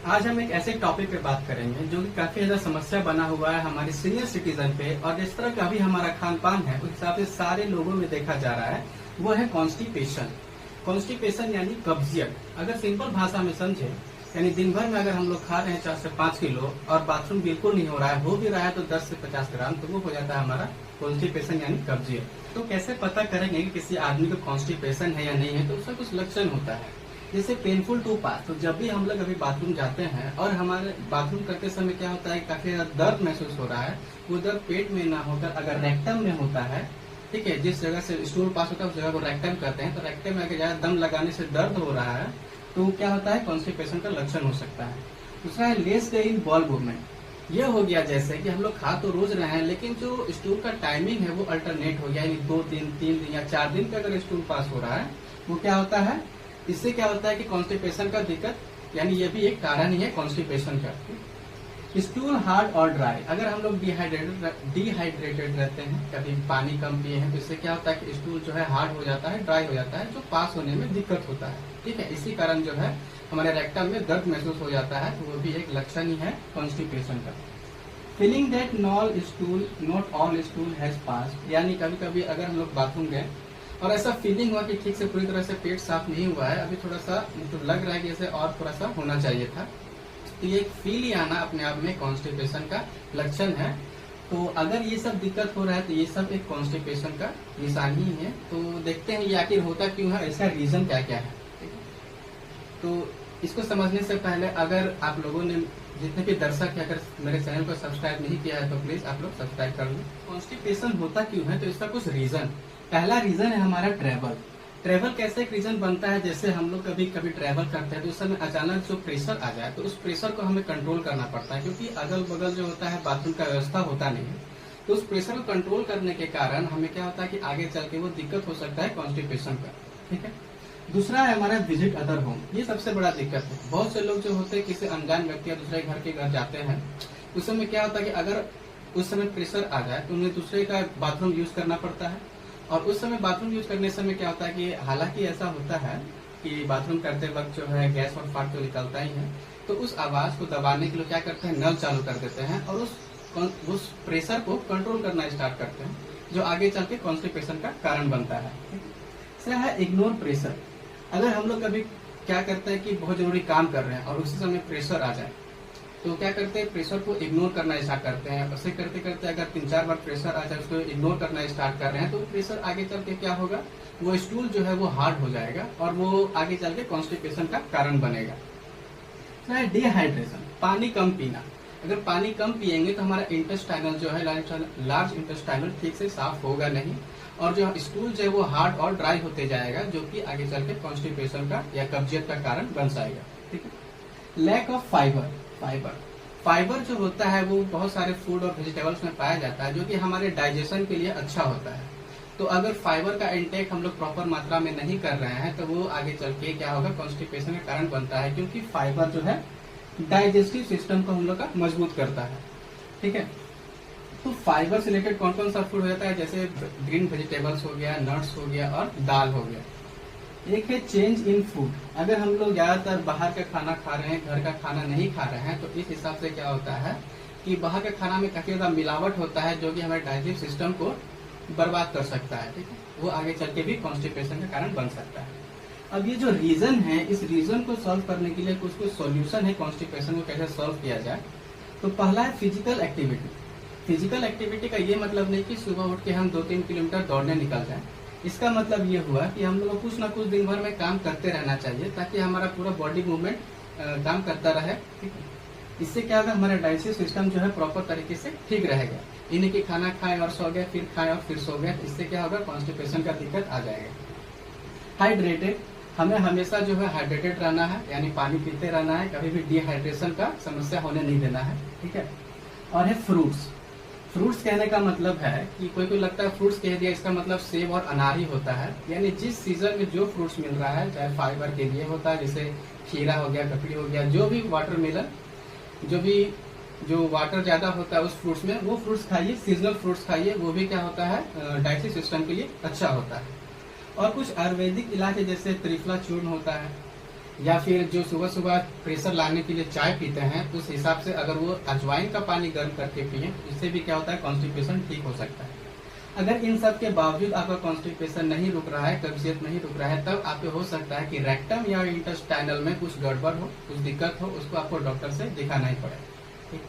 आज हम एक ऐसे टॉपिक पे बात करेंगे जो कि काफी ज्यादा समस्या बना हुआ है हमारे सीनियर सिटीजन पे, और जिस तरह का भी हमारा खान पान है उस हिसाब से सारे लोगों में देखा जा रहा है, वो है कॉन्स्टिपेशन। कॉन्स्टिपेशन यानी कब्जियत। अगर सिंपल भाषा में समझे, यानी दिन भर में अगर हम लोग खा रहे हैं 4 से 5 किलो और बाथरूम बिल्कुल नहीं हो रहा है, हो भी रहा है तो 10 से 50 ग्राम, तो वो हो जाता है हमारा कॉन्स्टिपेशन यानी कब्जियत। तो कैसे पता करेंगे कि किसी आदमी को कॉन्स्टिपेशन है या नहीं है? तो उसका कुछ लक्षण होता है, जैसे पेनफुल टू पास। तो जब भी हम लोग अभी बाथरूम जाते हैं और हमारे बाथरूम करते समय क्या होता है, काफी ज्यादा दर्द महसूस हो रहा है, वो दर्द पेट में ना होकर अगर रेक्टम में होता है, ठीक है, जिस जगह से स्टूल पास होता है उस जगह को रेक्टम कहते हैं, तो रेक्टम में अगर ज्यादा दम लगाने से दर्द हो रहा है तो क्या होता है, कॉन्स्टिपेशन का लक्षण हो सकता है। दूसरा है less day in ball movement. ये हो गया जैसे कि हम लोग खा तो रोज रहे हैं, लेकिन जो स्टूल का टाइमिंग है वो अल्टरनेट हो गया, यानी 2 दिन 3 दिन या 4 दिन का अगर स्टूल पास हो रहा है, वो क्या होता है, इससे क्या होता है कि कॉन्स्टिपेशन का दिक्कत, यानी ये भी एक कारण ही है कॉन्स्टिपेशन का। स्टूल हार्ड और ड्राई। अगर हम लोग डिहाइड्रेटेड रहते हैं, कभी पानी कम पिए हैं, तो इससे क्या होता है कि स्टूल जो है हार्ड हो जाता है, ड्राई हो जाता है, जो पास होने में दिक्कत होता है। ठीक है, इसी कारण जो है हमारे रेक्टम में दर्द महसूस हो जाता है, तो वो भी एक लक्षण ही है कॉन्स्टिपेशन का। Feeling that not all stool has passed. यानी कभी कभी अगर हम लोग बाथरूम गए और ऐसा फीलिंग हुआ कि ठीक से पूरी तरह से पेट साफ नहीं हुआ है, अभी थोड़ा सा तो लग रहा है कि ऐसे और थोड़ा सा होना चाहिए था, तो ये फील ही आना अपने आप में कॉन्स्टिपेशन का लक्षण है। तो अगर ये सब दिक्कत हो रहा है तो ये सब एक कॉन्स्टिपेशन का निशानी ही है। तो देखते हैं ये आखिर होता क्यों है, इसका रीजन क्या क्या है। तो इसको समझने से पहले अगर आप लोगों ने, जितने भी दर्शक है, अगर मेरे चैनल को सब्सक्राइब नहीं किया है तो प्लीज आप लोग सब्सक्राइब कर लो। कॉन्स्टिपेशन होता क्यों है, तो इसका कुछ रीजन। पहला रीजन है हमारा ट्रेवल। ट्रेवल कैसे एक रीजन बनता है, जैसे हम लोग कभी कभी ट्रेवल करते हैं तो उस समय अचानक जो प्रेशर आ जाए तो उस प्रेशर को हमें कंट्रोल करना पड़ता है, क्योंकि अगल बगल जो होता है बाथरूम का व्यवस्था होता नहीं है। तो उस प्रेशर को कंट्रोल करने के कारण हमें क्या होता है कि आगे चल के वो दिक्कत हो सकता है कॉन्स्टिपेशन का। ठीक है। दूसरा है हमारा विजिट अदर होम। ये सबसे बड़ा दिक्कत है। बहुत से लोग जो होते हैं किसी अनजान व्यक्ति या दूसरे घर के घर जाते हैं, उस समय क्या होता है कि अगर उस समय प्रेशर आ जाए तो उन्हें दूसरे का बाथरूम यूज करना पड़ता है। और उस समय बाथरूम यूज करने समय क्या होता है कि हालांकि ऐसा होता है कि बाथरूम करते वक्त जो है गैस और फाट तो निकलता ही है, तो उस आवाज को दबाने के लिए क्या करते हैं, नल चालू कर देते हैं और उस प्रेशर को कंट्रोल करना स्टार्ट करते हैं, जो आगे चल के कॉन्स्टिपेशन का कारण बनता है। तीसरा है इग्नोर प्रेशर। अगर हम लोग कभी क्या करते हैं कि बहुत जरूरी काम कर रहे हैं और उसी समय प्रेशर आ जाए तो क्या करते हैं, प्रेशर को इग्नोर करना स्टार्ट करते हैं। ऐसे करते करते अगर 3-4 बार प्रेशर आ जाए, उसको इग्नोर करना स्टार्ट कर रहे हैं, तो प्रेशर आगे चल के क्या होगा, वो स्टूल जो है वो हार्ड हो जाएगा और वो आगे चल के कॉन्स्टिपेशन का कारण बनेगा। डिहाइड्रेशन, पानी कम पीना। अगर पानी कम पिएंगे तो हमारा इंटेस्टाइनल जो है, लार्ज इंटेस्टाइनल ठीक से साफ होगा नहीं, और जो स्टूल जो है वो हार्ड और ड्राई होते जाएगा, जो कि आगे चल के कॉन्स्टिपेशन का या कब्जियत का कारण बन जाएगा। ठीक है। लैक ऑफ फाइबर जो होता है वो बहुत सारे फूड और वेजिटेबल्स में पाया जाता है, जो कि हमारे डाइजेशन के लिए अच्छा होता है। तो अगर फाइबर का इंटेक हम लोग प्रॉपर मात्रा में नहीं कर रहे हैं तो वो आगे चल के क्या होगा, कॉन्स्टिपेशन का कारण बनता है, क्योंकि फाइबर जो है डाइजेस्टिव सिस्टम को हम लोग का मजबूत करता है। ठीक है। तो फाइबर से रिलेटेड कौन कौन सा फूड हो जाता है, जैसे ग्रीन वेजिटेबल्स हो गया, नट्स हो गया और दाल हो गया। एक है चेंज इन फूड। अगर हम लोग ज्यादातर बाहर का खाना खा रहे हैं, घर का खाना नहीं खा रहे हैं, तो इस हिसाब से क्या होता है कि बाहर के खाना में काफी ज्यादा मिलावट होता है, जो कि हमारे डाइजेस्टिव सिस्टम को बर्बाद कर सकता है। ठीक है। वो आगे चल के भी कॉन्स्टिपेशन का कारण बन सकता है। अब ये जो रीजन है, इस रीजन को सॉल्व करने के लिए कुछ सोल्यूशन है कॉन्स्टिपेशन को कैसे सॉल्व किया जाए। तो पहला है फिजिकल एक्टिविटी। फिजिकल एक्टिविटी का ये मतलब नहीं कि सुबह उठ के हम 2-3 किलोमीटर दौड़ने निकल जाएं। इसका मतलब ये हुआ कि हम लोग को कुछ ना कुछ दिन भर में काम करते रहना चाहिए, ताकि हमारा पूरा बॉडी मूवमेंट काम करता रहे। ठीक है। इससे क्या होगा, हमारा डाइजेस्टिव सिस्टम जो है प्रॉपर तरीके से ठीक रहेगा। इन्हें कि खाना खाए और सो गए, फिर खाए और फिर सो गए, इससे क्या होगा, कॉन्स्टिपेशन का दिक्कत आ जाएगा। हाइड्रेटेड, हमें हमेशा जो है हाइड्रेटेड रहना है, यानी पानी पीते रहना है, कभी भी डिहाइड्रेशन का समस्या होने नहीं देना है। ठीक है। और है फ्रूट्स। फ्रूट्स कहने का मतलब है कि कोई लगता है फ्रूट्स कह दिया, इसका मतलब सेब और अनार ही होता है। यानी जिस सीजन में जो फ्रूट्स मिल रहा है, चाहे फाइबर के लिए होता है, जैसे खीरा हो गया, ककड़ी हो गया, जो भी वाटरमेलन, जो वाटर ज्यादा होता है उस फ्रूट्स में, वो फ्रूट्स खाइए, सीजनल फ्रूट्स खाइए, वो भी क्या होता है, डाइजेस्टिव सिस्टम के लिए अच्छा होता है। और कुछ आयुर्वेदिक इलाज है, जैसे त्रिफला चूर्ण होता है, या फिर जो सुबह सुबह प्रेशर लाने के लिए चाय पीते हैं, उस हिसाब से अगर वो अजवाइन का पानी गर्म करके पिए, इससे भी क्या होता है, कॉन्स्टिपेशन ठीक हो सकता है। अगर इन सब के बावजूद आपका कॉन्स्टिपेशन नहीं रुक रहा है, कब्जियत नहीं रुक रहा है, तब आपको हो सकता है कि रेक्टम या इंटेस्टाइनल में कुछ गड़बड़ हो, कुछ दिक्कत हो, उसको आपको डॉक्टर से दिखाना ही पड़े। ठीक।